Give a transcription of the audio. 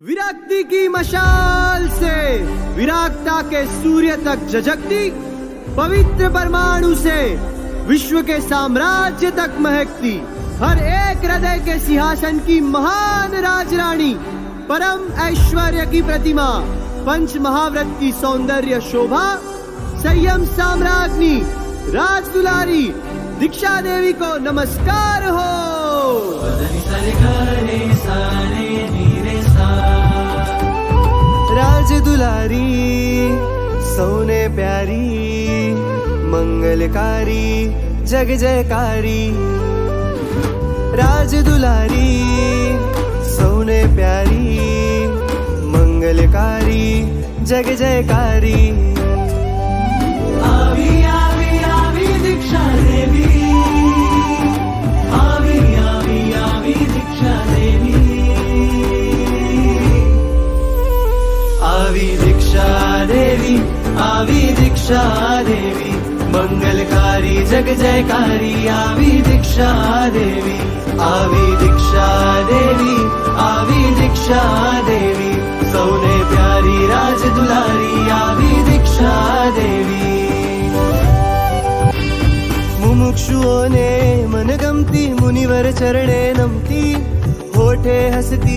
विरक्ति की मशाल से विरागता के सूर्य तक झलकती, पवित्र परमाणु से विश्व के साम्राज्य तक महकती, हर एक हृदय के सिंहासन की महान राजरानी, परम ऐश्वर्य की प्रतिमा, पंच महाव्रत की सौंदर्य शोभा, संयम साम्राज्ञी राजदुलारी दीक्षा देवी को नमस्कार हो। राजदुलारी सोने प्यारी मंगलकारी जग जयकारी, राजदुलारी सोने प्यारी मंगलकारी जग जयकारी। आवी आवी आवी दीक्षा देवी, आवी आवी आवी दीक्षा देवी, आवी दीक्षा देवी, आवी दीक्षा देवी, मंगलकारी जग जयकारी, आवी दीक्षा देवी, आवी दीक्षा देवी, आवी दीक्षा देवी, सौने प्यारी राजदुलारी, आवी दीक्षा देवी। मुमुक्षुओं ने मनगमती मुनिवर चरणे नमती, होठे हसती